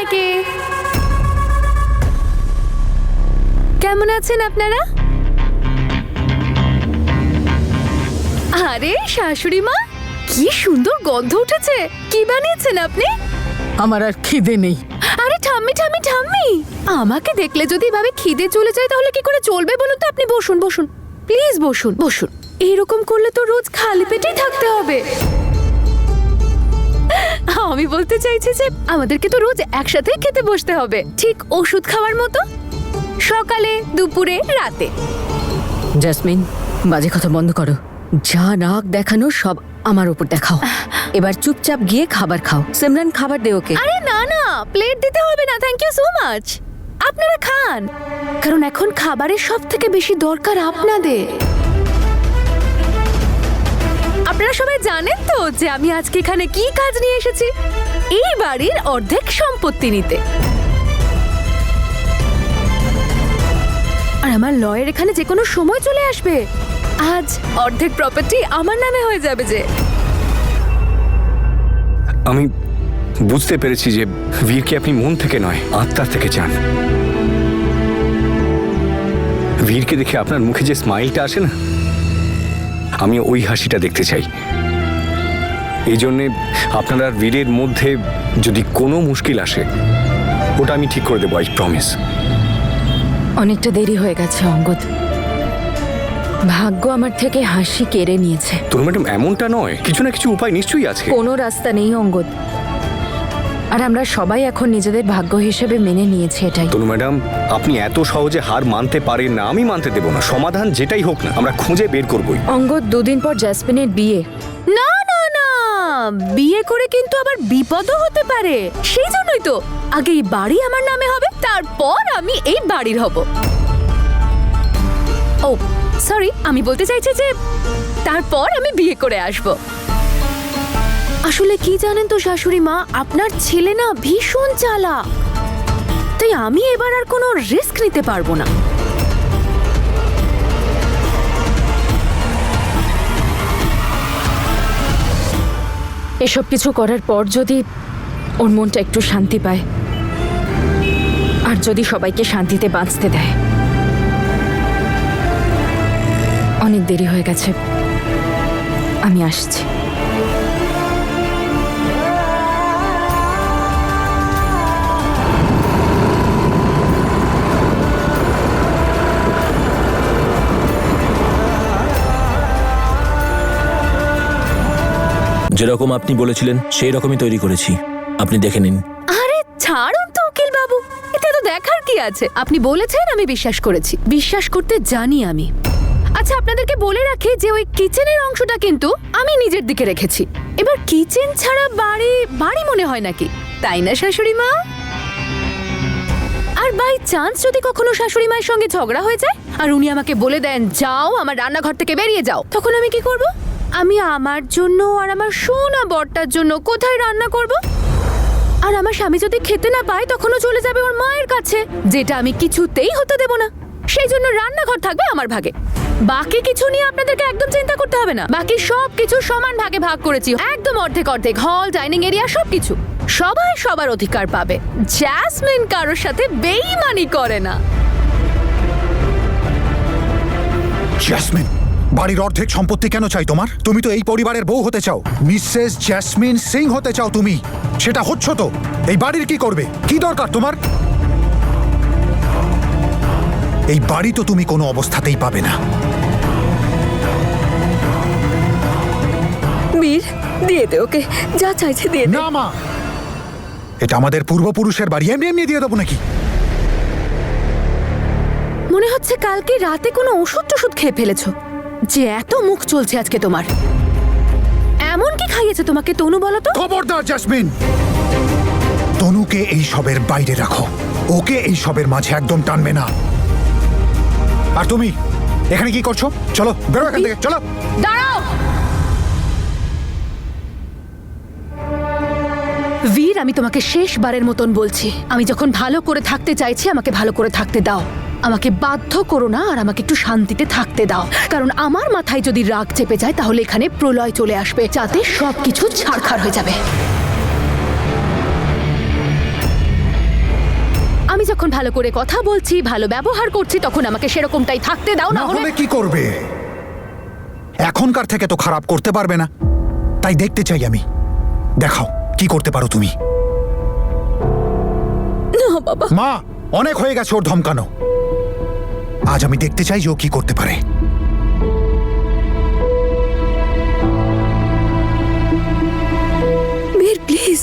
সবাইকে। কেমন আছেন আপনারা? আরে শাশুড়ি মা, কি সুন্দর গন্ধ উঠেছে। কি বানিয়েছেন আপনি? আমার আর খিদে নেই। আরে ঠাম্মি ঠাম্মি ঠাম্মি, আমাকে দেখলে যদি এভাবে খিদে চলে যায় তাহলে কি করে চলবে বলুন তো? আপনি বসুন বসুন, প্লিজ বসুন বসুন। এরকম করলে তো রোজ খালি পেটেই থাকতে হবে। আমি বলতে চাইছি যে আমাদেরকে তো রোজ একসাথে খেতে বসতে হবে, ঠিক ওষুধ খাওয়ার মতো, সকালে দুপুরে রাতে। জেসমিন, বাজে কথা বন্ধ করো। যা রাগ দেখানো সব আমার উপর দেখাও। এবার চুপচাপ গিয়ে খাবার খাও। সিমরান, খাবার দে ওকে। আরে না না, প্লেট দিতে হবে না, থ্যাংক ইউ সো মাচ। আপনারা খান, কারণ এখন খাবারের সব থেকে বেশি দরকার আপনাদের। আপনারা সবাই জানেন তো যে আমি আজকে এখানে কি কাজ নিয়ে এসেছি? এই বাড়ির অর্ধেক সম্পত্তি নিতে। আর আমার লয়ের এখানে যে কোনো সময় চলে আসবে। আজ অর্ধেক প্রপার্টি আমার নামে হয়ে যাবে যে। আমি বুঝতে পেরেছি যে বীরকে আপনি মন থেকে নয়, আত্মা থেকে চান। বীরকে দেখে আপনার মুখে যে স্মাইলটা আসে না, আমি ওই হাসিটা দেখতে চাই। এই জন্যে আপনার আর বীরের মধ্যে যদি কোনো মুশকিল আসে, ওটা আমি ঠিক করে দেবো, আই প্রমিস। অনেকটা দেরি হয়ে গেছে অঙ্গদ। ভাগ্য আমার থেকে হাসি কেড়ে নিয়েছে। তোর ম্যাডাম, এমনটা নয়, কিছু না কিছু উপায় নিশ্চয়ই আছে। কোনো রাস্তা নেই অঙ্গদ, আর আমরা সবাই এখন নিজেদের ভাগ্য হিসেবে মেনে নিয়েছি এটাই। তনু ম্যাডাম, আপনি এত সহজে হার মানতে পারেন না, আমি মানতে দেব না। সমাধান যেটাই হোক না, আমরা খুঁজে বের করবই। অঙ্গদ, 2 দিন পর জেসমিনের বিয়ে। না না না, বিয়ে করে কিন্তু আবার বিপদও হতে পারে। সেই জন্যই তো আগে এই বাড়ি আমার নামে হবে, তারপর আমি এই বাড়ির হব। ও সরি, আমি বলতে চাইছি যে তারপর আমি বিয়ে করে আসব। আসলে কি জানেন তো শাশুড়ি মা, আপনার ছেলে না ভীষণ চালাক, তাই আমি এবার আর কোনো রিস্ক নিতে পারবো না। এসব কিছু করার পর যদি ওর মনটা একটু শান্তি পায়, আর যদি সবাইকে শান্তিতে বাঁচতে দেয়। অনেক দেরি হয়ে গেছে, আমি আসছি। যেরকম আপনি বলেছিলেন সেই রকমই তৈরি করেছি, আপনি দেখে নিন। আরে ছাড়ুন তো উকিল বাবু, এতে তো দেখার কি আছে? আপনি বলেছেন, আমি বিশ্বাস করেছি। বিশ্বাস করতে জানি আমি। আচ্ছা, আপনাদেরকে বলে রাখি যে ওই কিচেনের অংশটা কিন্তু আমি নিজের দিকে রেখেছি। এবার কিচেন ছাড়া বাড়ি বাড়ি মনে হয় নাকি, তাই না শাশুড়ি মা? আর বাই চান্স যদি কখনো শাশুড়ি মায়ের সঙ্গে ঝগড়া হয়ে যায় আর উনি আমাকে বলে দেন যাও আমার রান্নাঘর থেকে বেরিয়ে যাও, তখন আমি কি করব? আমি আমার জন্য আর আমার সোনা বরটার জন্য কোথায় রান্না করব? আর আমার স্বামী যদি খেতে না পায় তখনও চলে যাবে ওর মায়ের কাছে, যেটা আমি কিছুতেই হতে দেব না। সেই জন্য রান্নাঘর থাকবে আমার ভাগে। বাকি কিছু নিয়ে আপনাদেরকে একদম চিন্তা করতে হবে না। বাকি সব কিছু সমান ভাগে ভাগ করেছি, একদম অর্ধেক অর্ধেক। হল, ডাইনিং এরিয়া সবকিছু সবাই সবার অধিকার পাবে। জেসমিন কারোর সাথে বেইমানি করে না। জেসমিন, বাড়ির অর্ধেক সম্পত্তি কেন চাই তোমার? তুমি তো এই পরিবারের বউ হতে চাও, মিসেস জেসমিন সিং হতে চাও তুমি। সেটা হচ্ছ তো। এই বাড়ির কি করবে? কি দরকার তোমার? এই বাড়ি তো তুমি কোনো অবস্থাতেই পাবে না। বীর, দিয়ে দে ওকে, যা চাইছে দিয়ে দে। না মা, এটা আমাদের পূর্বপুরুষের বাড়ি, এমনি এমনি দিয়ে দেবো নাকি? মনে হচ্ছে কালকে রাতে কোনো ওষুধ টষুধ খেয়ে ফেলেছো, যে এত মুখ চলছে আজকে তোমার। এমন কি খাইয়েছে তোমাকে তনু, বলো তো? খবরদার জেসমিন, তনুকে এই সবের বাইরে রাখো। ওকে এই সবের মাঝে একদম টানবে না। আর তুমি এখানে কি করছো? চলো বেরো এখান থেকে, চলো। দাঁড়াও বীর, আমি তোমাকে শেষবারের মতন বলছি, আমি যখন ভালো করে থাকতে চাইছি আমাকে ভালো করে থাকতে দাও। আমাকে বাধ্য করো না, আর আমাকে একটু শান্তিতে থাকতে দাও। কারণ আমার মাথায় যদি রাগ চেপে যায় তাহলে এখানে প্রলয় চলে আসবে, যাতে সবকিছু ছারখার হয়ে যাবে। আমি যখন ভালো করে কথা বলছি, ভালো ব্যবহার করছি, তখন আমাকে সেরকমটাই থাকতে দাও, না হলে কি করবে? এখনকার থেকে তো খারাপ করতে পারবে না, তাই দেখতে চাই আমি। দেখাও কি করতে পারো তুমি। না বাবা, মা, অনেক হয়ে গেছে ওর ধমকানো। আজ আমি দেখতে চাই যে ও কি করতে পারে। বীর প্লিজ।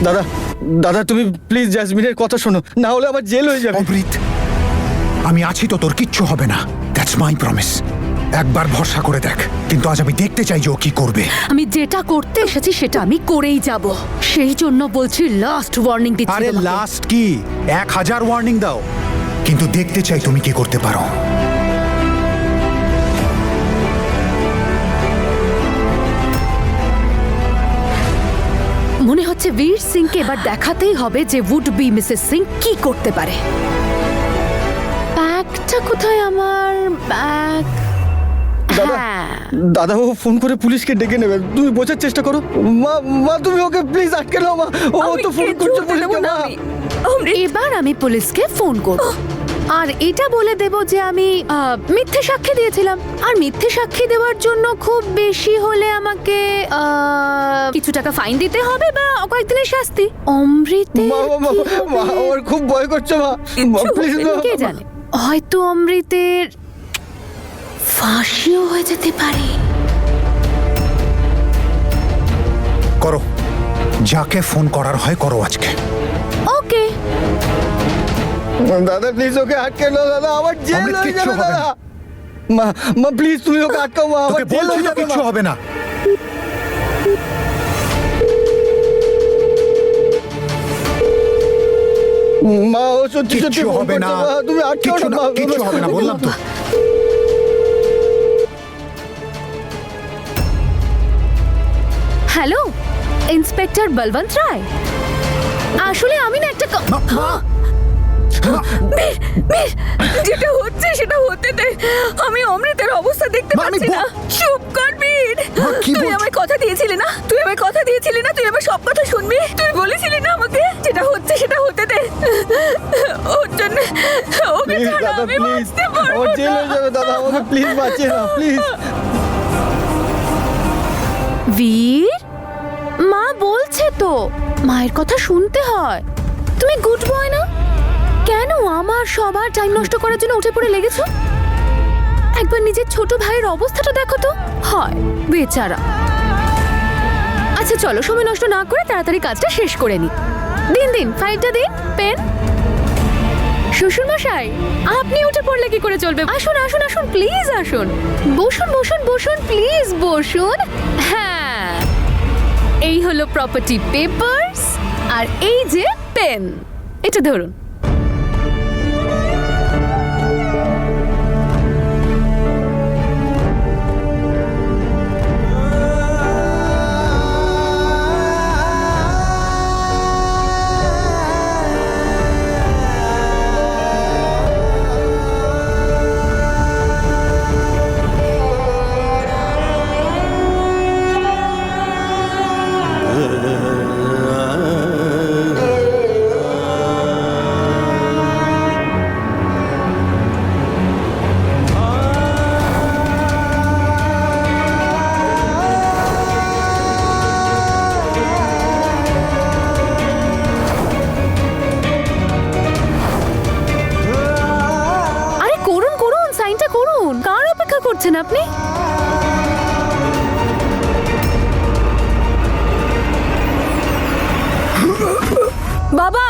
দাদা দাদা তুমি প্লিজ জ্যাসমিনের কথা শোনো, না হলে আবার জেল হয়ে যাবে। অমৃত, আমি আছি তো, তোর কিচ্ছু হবে না। That's my promise. একবার ভরসা করে দেখ, কিন্তু আজ আমি দেখতে চাই যে ও কি করবে। আমি যেটা করতে এসেছি সেটা আমি করেই যাব। সেই জন্য বলছি, লাস্ট ওয়ার্নিং দিচ্ছি আরে তোমাকে। লাস্ট কি, 1000 ওয়ার্নিং দাও, কিন্তু দেখতে চাই তুমি কি করতে পারো। মনে হচ্ছে বীর সিংকে এবার দেখাতেই হবে যে উড বি মিসেস সিং কি করতে পারে। ব্যাগটা কোথায় আমার? ব্যাগ। দাদা হ্যাঁ। দাদা ও ফোন করে পুলিশকে ডেকে নেবে, তুমি বোঝার চেষ্টা করো। মা মা তুমি ওকে প্লিজ আটকে নাও মা, ও তো ফোন করছে পুলিশকে। মা এবার আমি পুলিশকে ফোন করব আর এটা বলে দেব যে আমি মিথ্যে সাক্ষী দিয়েছিলাম। আর মিথ্যে সাক্ষী দেওয়ার জন্য খুব বেশি হলে আমাকে কিছু টাকা ফাইন দিতে হবে বা কয়েকদিনের শাস্তি। অমৃতে মা মা মা আমার খুব ভয় করছে মা, প্লিজ কে জানে, হয়তো অমৃতের ফাঁসিও হয়ে যেতে পারে। করো, যাকে ফোন করার হয় করো আজকে। ওকে। দাদা প্লিজ ওকে আটকে নাও দাদা, আমার জেল অমৃত, হয়ে কিচ্ছু যাবে হবে দাদা। না। মা মা প্লিজ তুমি ওকে আটকাও মা, আমার তোকে জেল বলছি হয়ে তো যাবে কিচ্ছু মা। হবে না। মা ও সত্যি সত্যি কিচ্ছু ফোন হবে না, করছে, মা, তুমি আটকাও কিচ্ছু না না, মা, কিচ্ছু হবে না, বললাম তো। হ্যালো, ইন্সপেক্টর বলবন্ত রায়। আসলে আমি না একটা মা, মা, মা, যেটা হচ্ছে সেটা হতে দে। আমি অমৃতের অবস্থা দেখতে মা, আমি পাচ্ছি না। চুপ কর বীর। মা, কি তুই বলছো? আমায় কথা দিয়েছিলি না, তুই আমার সব কথা শুনবি। তুই বলেছিলি না আমাকে, যেটা হচ্ছে সেটা হতে দে। ওর জন্য ওকে প্লিজ ছাড়া দাদা আমি প্লিজ, বাঁচতে পারবো আমার জেল না। হয়ে যাবে দাদা, আমাকে প্লিজ বাঁচিয়ে নাও প্লিজ। বীর, মা বলছে তো মায়ের কথা শুনতে হয়। তুমি গুড বয় না? কেন আমার সবার টাইম নষ্ট করার জন্য উঠে পড়ে লেগেছো? একবার নিজের ছোট ভাইয়ের অবস্থাটা দেখো তো। হয় বেচারা। আচ্ছা চলো, সময় নষ্ট না করে তাড়াতাড়ি কাজটা শেষ করে নি। দিন ফাইলটা দিন, পেন। শ্বশুর মশাই, আপনি উঠে পড়লে কি করে চলবে? আসুন আসুন আসুন, প্লিজ আসুন। বসুন প্লিজ বসুন। হ্যাঁ, এই হলো প্রপার্টি পেপারস আর এই যে পেন, এটা ধরুন। আরে করুন, সাইনটা করুন। কার অপেক্ষা করছেন আপনি? বাবা,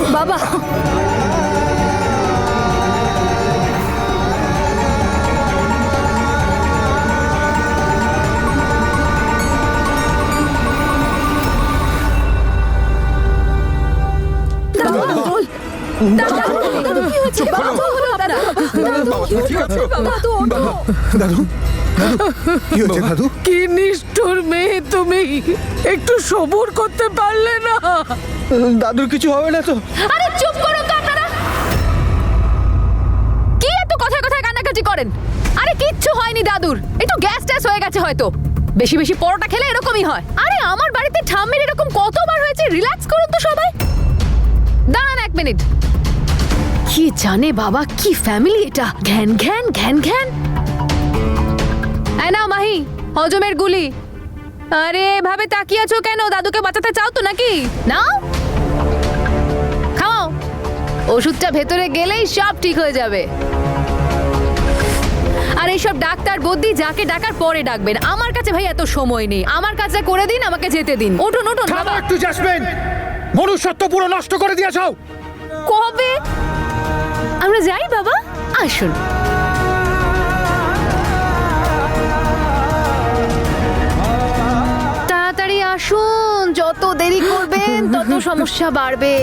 বাবা, কি হয়েছে? বাবা, কি হলো আপনার? বাবা, তুমি ঠিক আছো? দাদু, দাদু, কি হয়েছে দাদু? কি নিষ্ঠুর মেয়ে তুমি, একটু সবুর করতে পারলে না? দাদুর কিছু হবে না তো? আরে চুপ করুন তো আপনারা। কি এত কথায় কথায় কান্নাকাটি করেন? আরে কিচ্ছু হয়নি দাদুর, একটু গ্যাস ট্যাস হয়ে গেছে হয়তো। বেশি বেশি পরোটা খেলে এরকমই হয়। আরে আমার বাড়িতে ঠাম্মির এরকম কতবার হয়েছে, রিল্যাক্স করুন তো সবাই। দাঁড়ান 1 মিনিট। কি জানে বাবা, কি ফ্যামিলি এটা, ঘ্যান ঘ্যান ঘ্যান ঘ্যান। এই নাও মাহি, হজমের গুলি। আরে ভাবে তাকিয়ে আছো কেন? দাদুকে বাঁচাতে চাও তো নাকি? নাও খাও, ওষুধটা ভেতরে গেলেই সব ঠিক হয়ে যাবে। আর এইসব ডাক্তার বদ্যি যাকে ডাকার পরে ডাকবেন, আমার কাছে ভাই এত সময় নেই। আমার কাজটা করে দিন, আমাকে যেতে দিন। উঠুন উঠুন থামো বাবা। একটু জেসমিন, মনুষ্যত্ব পুরো নষ্ট করে দিয়েছো। কবে? আমরা যাই বাবা, আসুন। তাড়াতাড়ি আসুন, যত দেরি করবেন তত সমস্যা বাড়বে।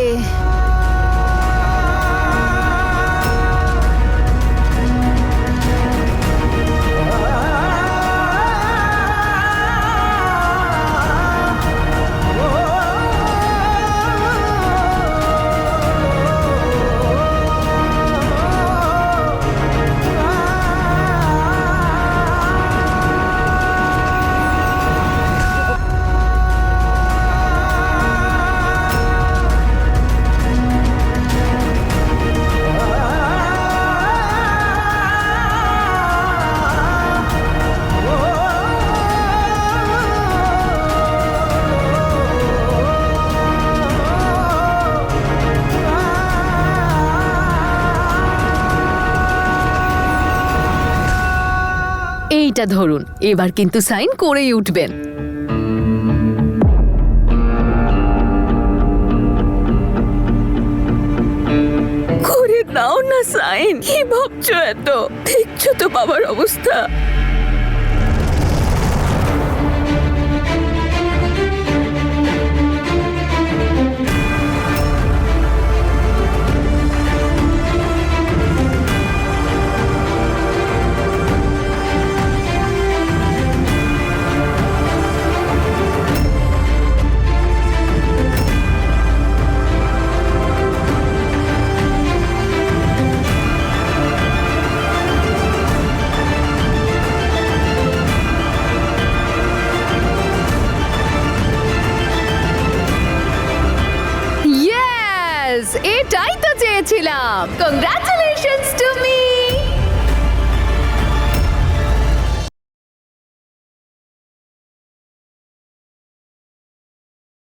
এইটা ধরুন, এবার কিন্তু সাইন করেই উঠবেন। করে দাও না সাইন। কি ভাবছো এত? দেখছো তো বাবার অবস্থা। ইয়েস, এটাই তো চেয়েছিলাম। Congratulations to me.